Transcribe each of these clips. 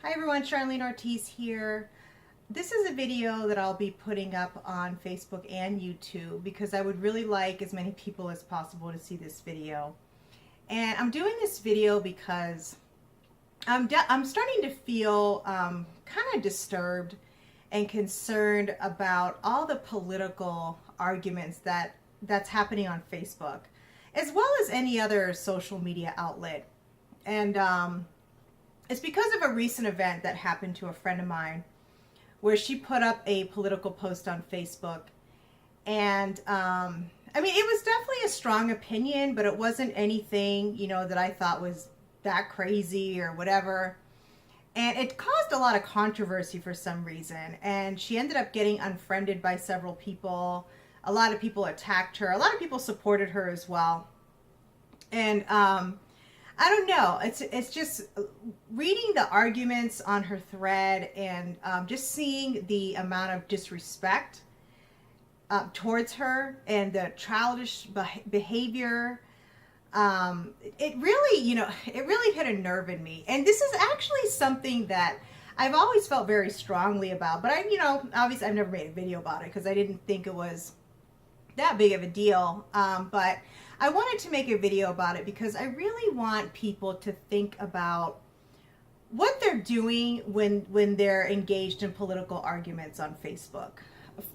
Hi everyone, Charlene Ortiz here. This is a video that I'll be putting up on Facebook and YouTube because I would really like as many people as possible to see this video. And I'm doing this video because I'm starting to feel kind of disturbed and concerned about all the political arguments that's happening on Facebook, as well as any other social media outlet. And it's because of a recent event that happened to a friend of mine where she put up a political post on Facebook. And I mean, it was definitely a strong opinion, but it wasn't anything, that I thought was that crazy or whatever. And it caused a lot of controversy for some reason. And she ended up getting unfriended by several people. A lot of people attacked her. A lot of people supported her as well. And I don't know. It's just reading the arguments on her thread and just seeing the amount of disrespect towards her and the childish behavior. It really, it really hit a nerve in me. And this is actually something that I've always felt very strongly about. But obviously I've never made a video about it because I didn't think it was that big of a deal. But I wanted to make a video about it because I really want people to think about what they're doing when they're engaged in political arguments on Facebook.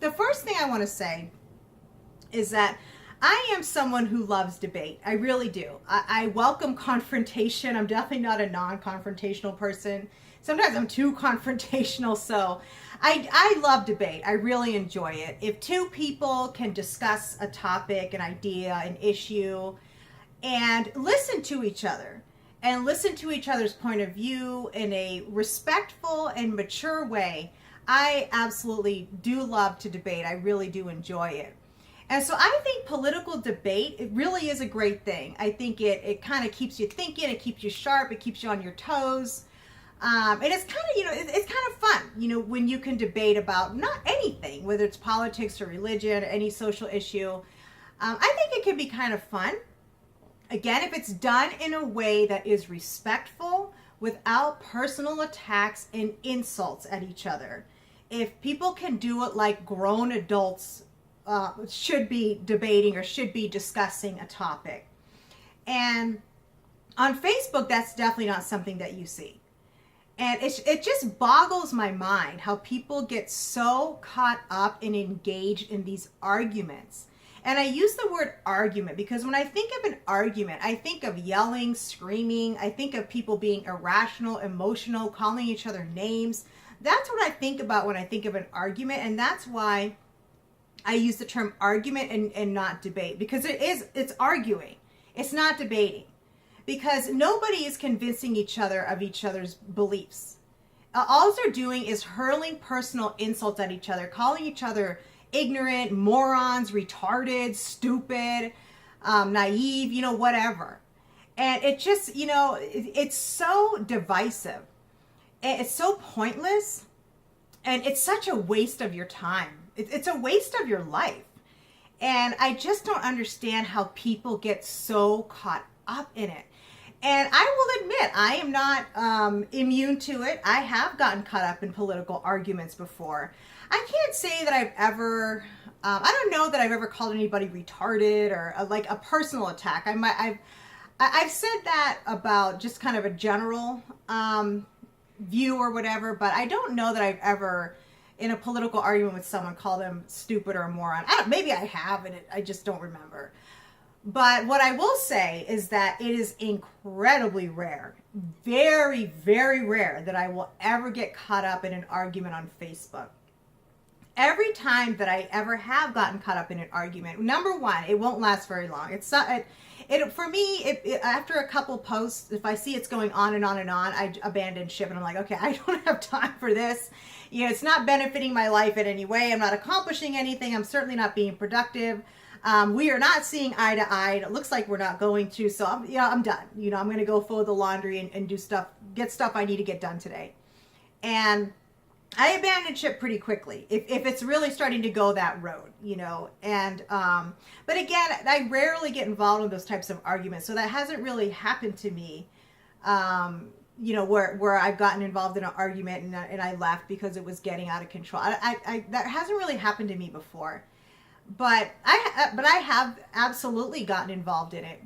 The first thing I want to say is that I am someone who loves debate. I really do. I welcome confrontation. I'm definitely not a non-confrontational person. Sometimes I'm too confrontational, so I love debate. I really enjoy it. If two people can discuss a topic, an idea, an issue, and listen to each other, and listen to each other's point of view in a respectful and mature way, I absolutely do love to debate. I really do enjoy it. And so I think political debate, it really is a great thing. I think it kind of keeps you thinking, it keeps you sharp, it keeps you on your toes. And it's kind of, it's kind of fun, when you can debate about not anything, whether it's politics or religion or any social issue. I think it can be kind of fun. Again, if it's done in a way that is respectful without personal attacks and insults at each other. If people can do it like grown adults should be debating or should be discussing a topic. And on Facebook, that's definitely not something that you see. And it just boggles my mind how people get so caught up and engaged in these arguments. And I use the word argument because when I think of an argument, I think of yelling, screaming. I think of people being irrational, emotional, calling each other names. That's what I think about when I think of an argument. And that's why I use the term argument and not debate, because it's arguing. It's not debating. Because nobody is convincing each other of each other's beliefs. All they're doing is hurling personal insults at each other, calling each other ignorant, morons, retarded, stupid, naive, whatever. And it just, it's so divisive. It's so pointless. And it's such a waste of your time. It's a waste of your life. And I just don't understand how people get so caught up in it. And I will admit, I am not immune to it. I have gotten caught up in political arguments before. I can't say that I've ever, I don't know that I've ever called anybody retarded or like a personal attack. I've said that about just kind of a general view or whatever, but I don't know that I've ever, in a political argument with someone, called them stupid or a moron. Maybe I have, and I just don't remember. But what I will say is that it is incredibly rare, very, very rare that I will ever get caught up in an argument on Facebook. Every time that I ever have gotten caught up in an argument, number one, it won't last very long. For me, after a couple posts, if I see it's going on and on and on, I abandon ship and I'm like, okay, I don't have time for this. It's not benefiting my life in any way. I'm not accomplishing anything. I'm certainly not being productive. We are not seeing eye to eye. It looks like we're not going to. So I'm done. I'm going to go fold the laundry and do stuff, get stuff I need to get done today. And I abandon ship pretty quickly if it's really starting to go that road, And but again, I rarely get involved in those types of arguments, so that hasn't really happened to me you know, where I've gotten involved in an argument and I left because it was getting out of control. That hasn't really happened to me before, but I have absolutely gotten involved in it.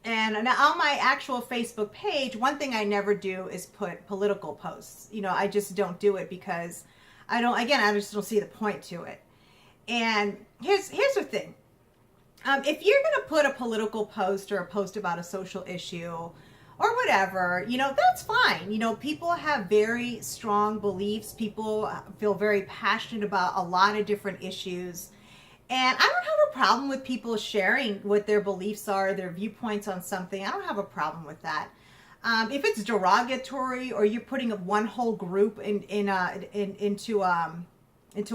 And on my actual Facebook page, one thing I never do is put political posts. You know, I just don't do it because I just don't see the point to it. And here's the thing. If you're going to put a political post or a post about a social issue or whatever, you know, that's fine. You know, people have very strong beliefs. People feel very passionate about a lot of different issues. And I don't have a problem with people sharing what their beliefs are, their viewpoints on something. I don't have a problem with that. If it's derogatory or you're putting one whole group into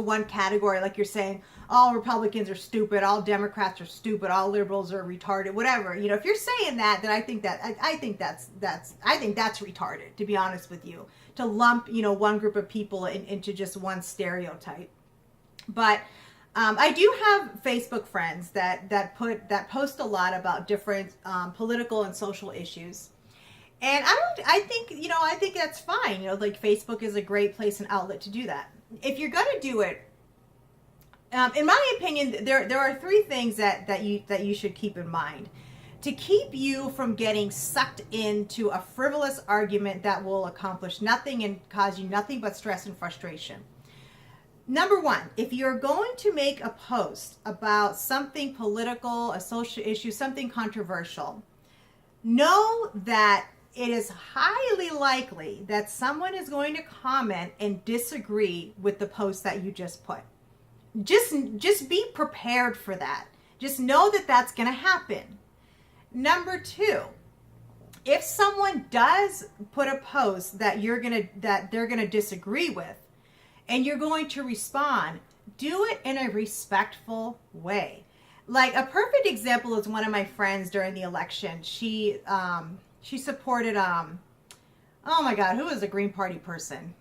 one category, like you're saying, all Republicans are stupid, all Democrats are stupid, all liberals are retarded, whatever. You know, if you're saying that, then I think that's retarded, to be honest with you, to lump, you know, one group of people into just one stereotype. But I do have Facebook friends that post a lot about different political and social issues. And I think that's fine. You know, like Facebook is a great place and outlet to do that. If you're going to do it, in my opinion, there are three things that you should keep in mind to keep you from getting sucked into a frivolous argument that will accomplish nothing and cause you nothing but stress and frustration. Number one, if you're going to make a post about something political, a social issue, something controversial, know that it is highly likely that someone is going to comment and disagree with the post that you just put. Just be prepared for that. Just know that that's going to happen. Number two, if someone does put a post that they're going to disagree with, and you're going to respond, do it in a respectful way. Like a perfect example is one of my friends during the election. She supported, oh my God, who was a Green Party person?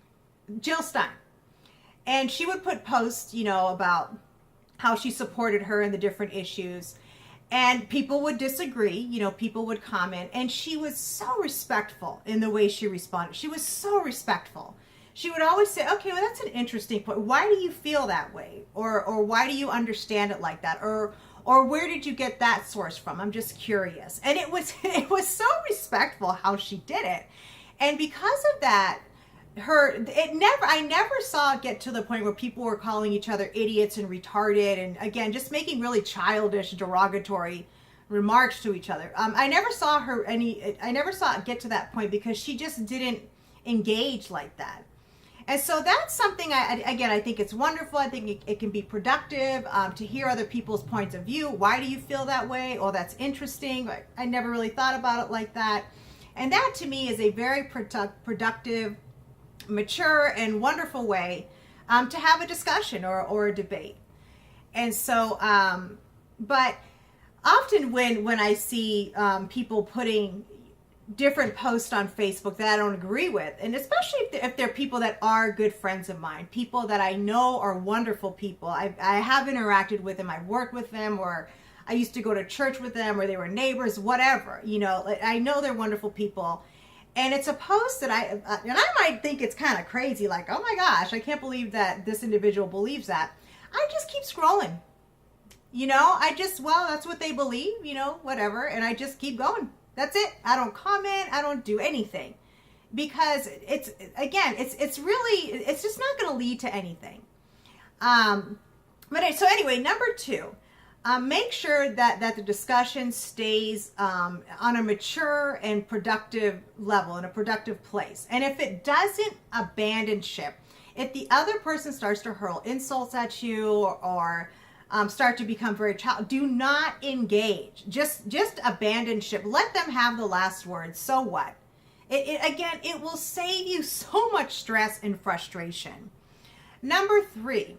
Jill Stein. And she would put posts, you know, about how she supported her in the different issues. And people would disagree, you know, people would comment. And she was so respectful in the way she responded. She was so respectful. She would always say, okay, well, that's an interesting point. Why do you feel that way? Or why do you understand it like that? Or where did you get that source from? I'm just curious. And it was so respectful how she did it. And because of that, I never saw it get to the point where people were calling each other idiots and retarded and again just making really childish, derogatory remarks to each other. I never saw it get to that point because she just didn't engage like that. And so that's something I think it's wonderful. I think it can be productive to hear other people's points of view. Why do you feel that way? Oh, that's interesting. I never really thought about it like that. And that to me is a very productive, mature, and wonderful way to have a discussion or a debate. And so, but often when I see people putting different posts on Facebook that I don't agree with, and especially if they're people that are good friends of mine, people that I know are wonderful people. I have interacted with them, I've worked with them, or I used to go to church with them, or they were neighbors, whatever. You know, I know they're wonderful people. And it's a post that I might think it's kind of crazy, like, oh my gosh, I can't believe that this individual believes that. I just keep scrolling. You know, well, that's what they believe, you know, whatever. And I just keep going. That's it. I don't comment. I don't do anything because it's just not going to lead to anything. So anyway, number two, make sure that the discussion stays on a mature and productive level, in a productive place. And if it doesn't abandon ship, if the other person starts to hurl insults at you or start to become very childish, do not engage. Just abandon ship. Let them have the last word. So what? It will save you so much stress and frustration. Number three,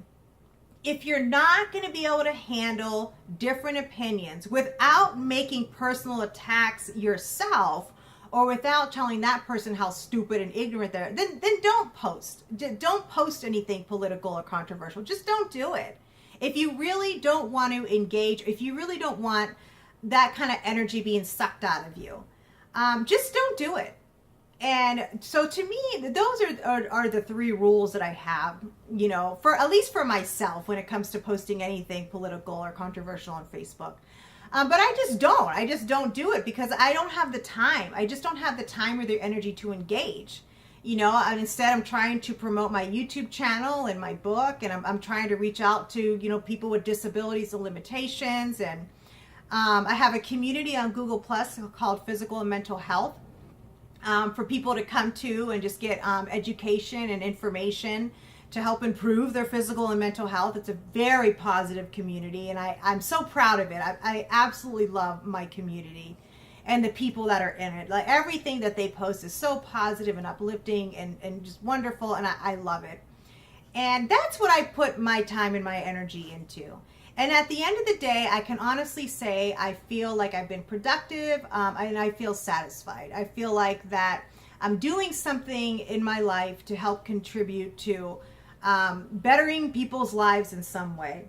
if you're not going to be able to handle different opinions without making personal attacks yourself, or without telling that person how stupid and ignorant they're, then don't post. Don't post anything political or controversial. Just don't do it. If you really don't want to engage, if you really don't want that kind of energy being sucked out of you, just don't do it. And so to me, those are the three rules that I have, you know, for at least for myself when it comes to posting anything political or controversial on Facebook. But I just don't do it because I don't have the time. I just don't have the time or the energy to engage. You know, and instead I'm trying to promote my YouTube channel and my book, and I'm trying to reach out to, you know, people with disabilities and limitations. And I have a community on Google Plus called Physical and Mental Health for people to come to and just get education and information to help improve their physical and mental health. It's a very positive community, and I'm so proud of it. I absolutely love my community and the people that are in it. Like, everything that they post is so positive and uplifting and just wonderful, and I love it. And that's what I put my time and my energy into. And at the end of the day, I can honestly say I feel like I've been productive, and I feel satisfied. I feel like that I'm doing something in my life to help contribute to bettering people's lives in some way.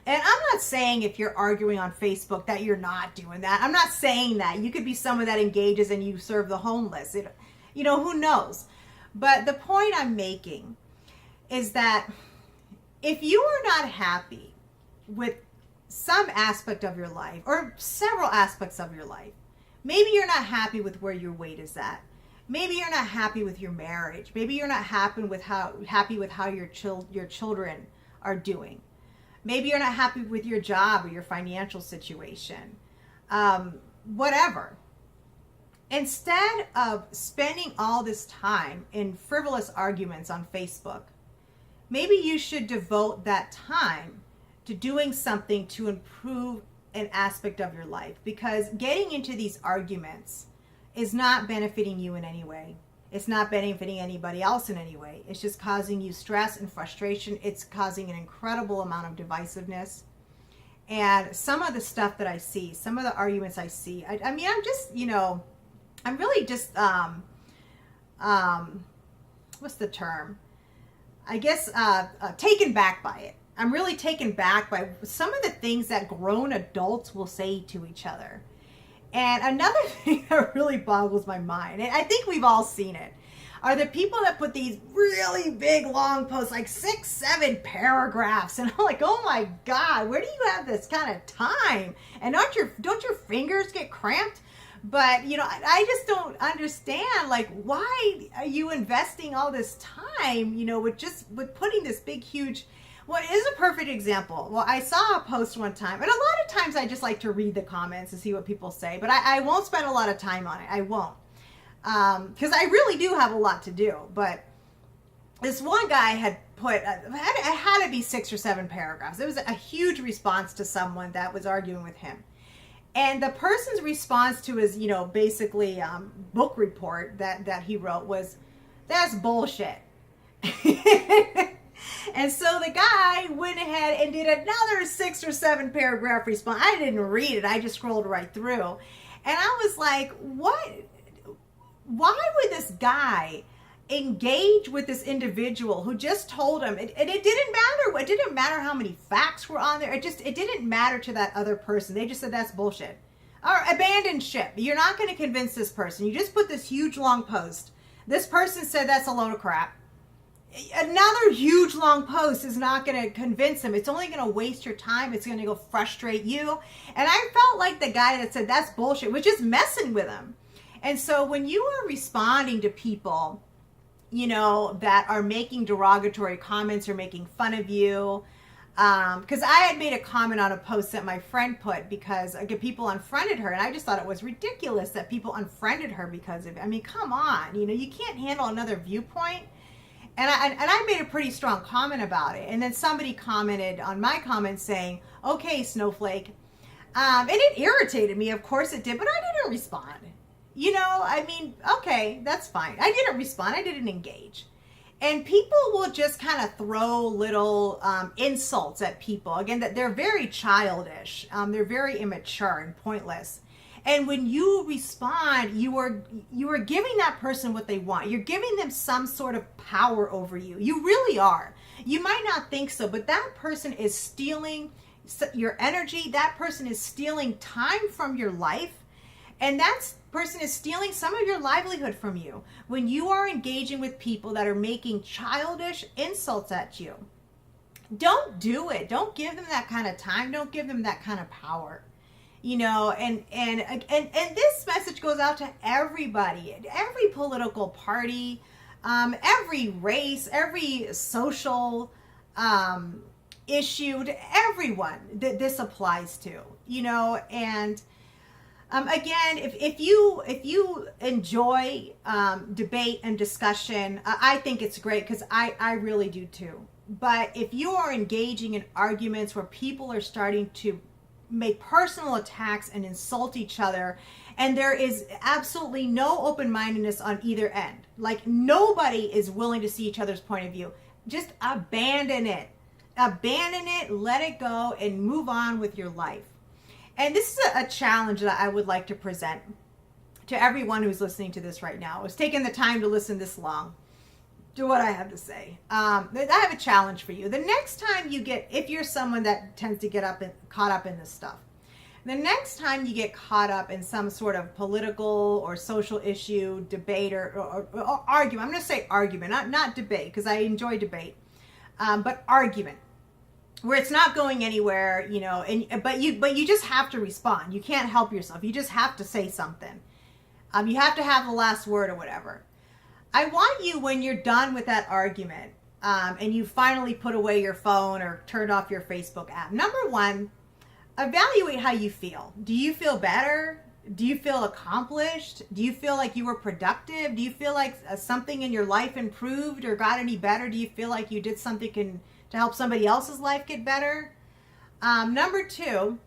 And I'm not saying if you're arguing on Facebook that you're not doing that. I'm not saying that. You could be someone that engages and you serve the homeless. You know, who knows? But the point I'm making is that if you are not happy with some aspect of your life or several aspects of your life, maybe you're not happy with where your weight is at. Maybe you're not happy with your marriage. Maybe you're not happy with how your children are doing. Maybe you're not happy with your job or your financial situation. Whatever. Instead of spending all this time in frivolous arguments on Facebook, maybe you should devote that time to doing something to improve an aspect of your life, because getting into these arguments is not benefiting you in any way. It's not benefiting anybody else in any way. It's just causing you stress and frustration. It's causing an incredible amount of divisiveness. And some of the stuff that I see, some of the arguments I see, I mean, I'm just, you know, I'm really just, what's the term? I guess taken back by it. I'm really taken back by some of the things that grown adults will say to each other. And another thing that really boggles my mind, and I think we've all seen it, are the people that put these really big long posts, like 6, 7 paragraphs. And I'm like, oh my God, where do you have this kind of time? And don't your fingers get cramped? But, you know, I just don't understand, like, why are you investing all this time, you know, with putting this big, huge... Well, it is a perfect example. Well, I saw a post one time, and a lot of times I just like to read the comments and see what people say, but I won't spend a lot of time on it. I won't. Because I really do have a lot to do. But this one guy had put, it had to be 6 or 7 paragraphs. It was a huge response to someone that was arguing with him. And the person's response to his, you know, basically book report that he wrote was, that's bullshit. And so the guy went ahead and did another 6 or 7 paragraph response. I didn't read it. I just scrolled right through. And I was like, what? Why would this guy engage with this individual who just told him, and it didn't matter. It didn't matter how many facts were on there. It didn't matter to that other person. They just said, that's bullshit. Or abandon ship. You're not going to convince this person. You just put this huge long post. This person said that's a load of crap. Another huge long post is not going to convince him. It's only going to waste your time. It's going to go frustrate you. And I felt like the guy that said that's bullshit was just messing with him. And so when you are responding to people, you know, that are making derogatory comments or making fun of you, because I had made a comment on a post that my friend put because people unfriended her, and I just thought it was ridiculous that people unfriended her because of it. I mean, come on, you know, you can't handle another viewpoint. And I made a pretty strong comment about it. And then somebody commented on my comment saying, okay, Snowflake. And it irritated me. Of course it did. But I didn't respond. You know, I mean, okay, that's fine. I didn't respond. I didn't engage. And people will just kind of throw little insults at people. Again, that they're very childish. They're very immature and pointless. And when you respond, you are giving that person what they want. You're giving them some sort of power over you. You really are. You might not think so, but that person is stealing your energy. That person is stealing time from your life. And that person is stealing some of your livelihood from you when you are engaging with people that are making childish insults at you. Don't do it. Don't give them that kind of time. Don't give them that kind of power. You know, and this message goes out to everybody, every political party, every race, every social issue, to everyone that this applies to, you know. And again, if you enjoy debate and discussion, I think it's great, because I really do too. But if you are engaging in arguments where people are starting to make personal attacks and insult each other, and there is absolutely no open-mindedness on either end, like nobody is willing to see each other's point of view, just abandon it. Abandon it, let it go, and move on with your life. And this is a challenge that I would like to present to everyone who's listening to this right now, who's taken the time to listen this long to what I have to say. I have a challenge for you. The next time you get, if you're someone that tends to get caught up in this stuff, the next time you get caught up in some sort of political or social issue, debate, or argument, I'm going to say argument, not debate, because I enjoy debate, but argument, where it's not going anywhere, you know, but you just have to respond. You can't help yourself. You just have to say something. You have to have the last word or whatever. I want you, when you're done with that argument, and you finally put away your phone or turned off your Facebook app, number one, evaluate how you feel. Do you feel better? Do you feel accomplished? Do you feel like you were productive? Do you feel like something in your life improved or got any better? Do you feel like you did something to help somebody else's life get better? Number two,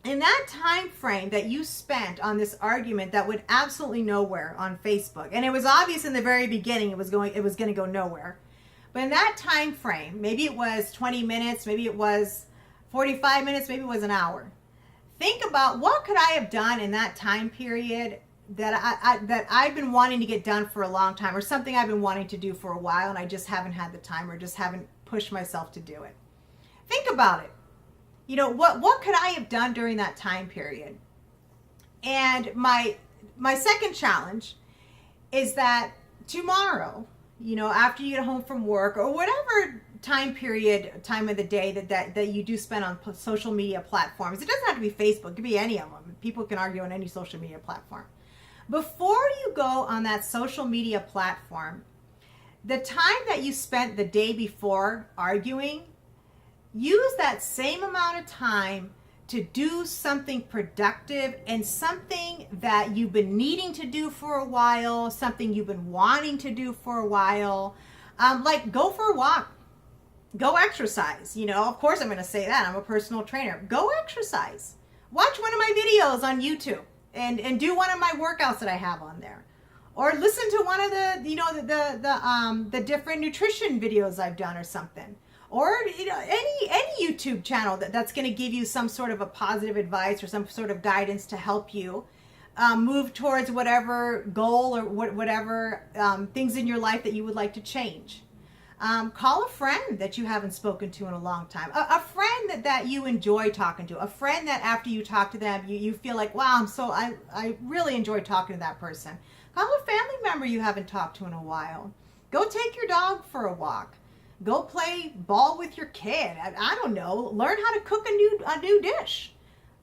in that time frame that you spent on this argument that went absolutely nowhere on Facebook, and it was obvious in the very beginning it was going to go nowhere, but in that time frame, maybe it was 20 minutes, maybe it was 45 minutes, maybe it was an hour. Think about, what could I have done in that time period that I've been wanting to get done for a long time, or something I've been wanting to do for a while and I just haven't had the time, or just haven't pushed myself to do it. Think about it. You know, what could I have done during that time period? And my second challenge is that tomorrow, you know, after you get home from work, or whatever time of the day that you do spend on social media platforms, it doesn't have to be Facebook, it could be any of them. People can argue on any social media platform. Before you go on that social media platform, the time that you spent the day before arguing, use that same amount of time to do something productive and something that you've been needing to do for a while, something you've been wanting to do for a while. Like, go for a walk, go exercise. You know, of course I'm going to say that. I'm a personal trainer. Go exercise. Watch one of my videos on YouTube and do one of my workouts that I have on there. Or listen to one of the, you know, the different nutrition videos I've done or something. Or, you know, any YouTube channel that's going to give you some sort of a positive advice or some sort of guidance to help you move towards whatever goal or whatever things in your life that you would like to change. Call a friend that you haven't spoken to in a long time. A friend that you enjoy talking to. A friend that after you talk to them, you feel like, wow, I really enjoy talking to that person. Call a family member you haven't talked to in a while. Go take your dog for a walk. Go play ball with your kid. I don't know. Learn how to cook a new dish.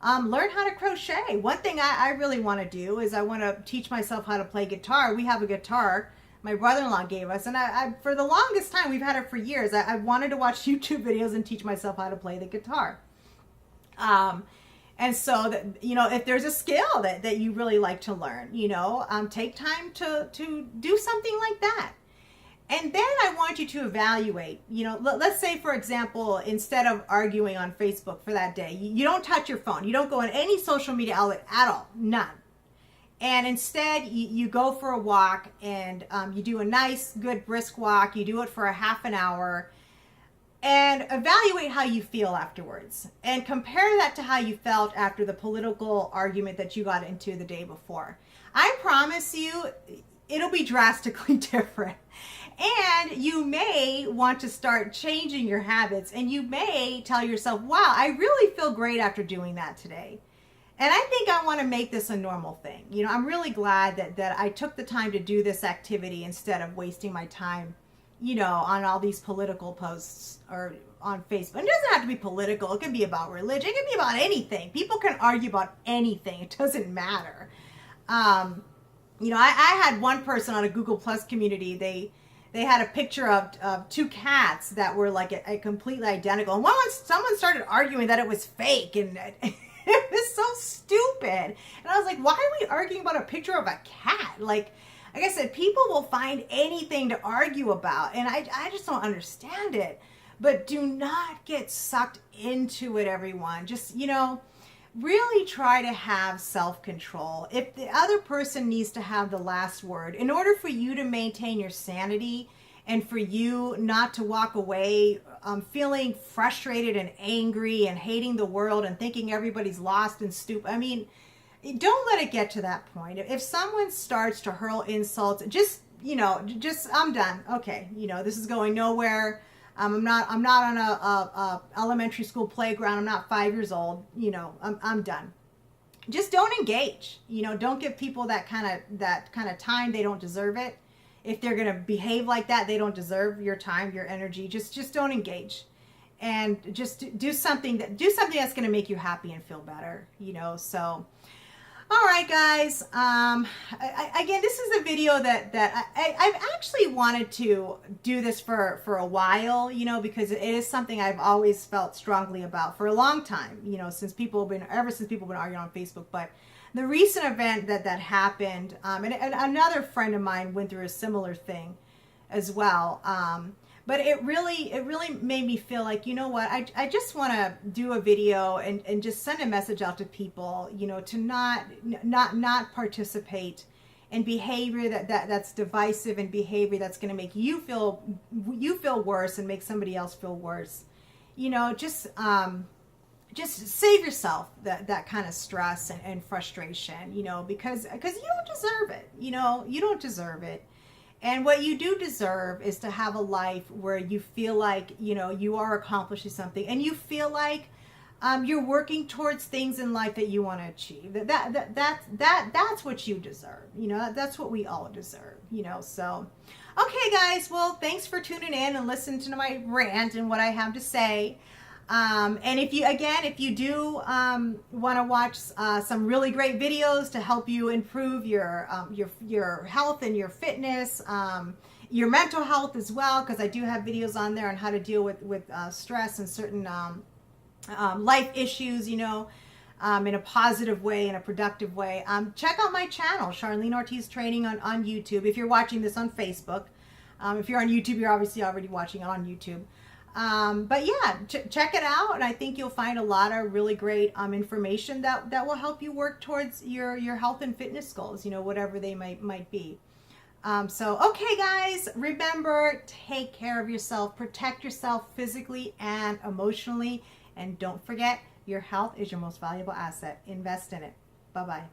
Learn how to crochet. One thing I really want to do is I want to teach myself how to play guitar. We have a guitar my brother-in-law gave us, and I for the longest time, we've had it for years. I wanted to watch YouTube videos and teach myself how to play the guitar. And so that, you know, if there's a skill that you really like to learn, you know, take time to do something like that. And then I want you to evaluate, you know, let's say, for example, instead of arguing on Facebook for that day, you don't touch your phone. You don't go on any social media outlet at all, none. And instead, you go for a walk, and you do a nice, good, brisk walk. You do it for a half an hour, and evaluate how you feel afterwards. And compare that to how you felt after the political argument that you got into the day before. I promise you, it'll be drastically different. And you may want to start changing your habits, and you may tell yourself, wow, I really feel great after doing that today. And I think I want to make this a normal thing. You know, I'm really glad that I took the time to do this activity instead of wasting my time, you know, on all these political posts or on Facebook. It doesn't have to be political. It can be about religion. It can be about anything. People can argue about anything. It doesn't matter. You know, I had one person on a Google Plus community. They had a picture of two cats that were like a completely identical. And someone started arguing that it was fake, and it was so stupid. And I was like, why are we arguing about a picture of a cat? Like I said, people will find anything to argue about, and I just don't understand it. But do not get sucked into it, everyone. Just, you know, really try to have self-control. If the other person needs to have the last word, in order for you to maintain your sanity and for you not to walk away feeling frustrated and angry and hating the world and thinking everybody's lost and stupid. I mean, don't let it get to that point. If someone starts to hurl insults, just, you know, just, I'm done. Okay, you know, this is going nowhere. I'm not on a elementary school playground. I'm not 5 years old. You know, I'm done. Just don't engage. You know, don't give people that kind of time. They don't deserve it. If they're gonna behave like that, they don't deserve your time, your energy. Just don't engage, and just do something that's gonna make you happy and feel better. You know, so. All right, guys. Again, this is a video that I've actually wanted to do this for a while, you know, because it is something I've always felt strongly about for a long time, you know, ever since people have been arguing on Facebook. But the recent event that happened, and another friend of mine went through a similar thing as well. But it really made me feel like, you know what, I just want to do a video and just send a message out to people, you know, to not participate in behavior that's divisive and behavior that's going to make you feel worse and make somebody else feel worse. You know, just save yourself that kind of stress and frustration, you know, because you don't deserve it. You know, you don't deserve it. And what you do deserve is to have a life where you feel like, you know, you are accomplishing something, and you feel like you're working towards things in life that you want to achieve. That's what you deserve. You know, that's what we all deserve. You know, so okay, guys. Well, thanks for tuning in and listening to my rant and what I have to say. And if you do want to watch some really great videos to help you improve your health and your fitness, your mental health as well, because I do have videos on there on how to deal with stress and certain life issues, you know, in a positive way, in a productive way. Check out my channel, Charlene Ortiz Training on YouTube. If you're watching this on Facebook, if you're on YouTube, you're obviously already watching it on YouTube. But yeah, check it out, and I think you'll find a lot of really great information that will help you work towards your health and fitness goals, you know, whatever they might be. So okay, guys, remember, take care of yourself, protect yourself physically and emotionally, and don't forget, your health is your most valuable asset. Invest in it. Bye-bye.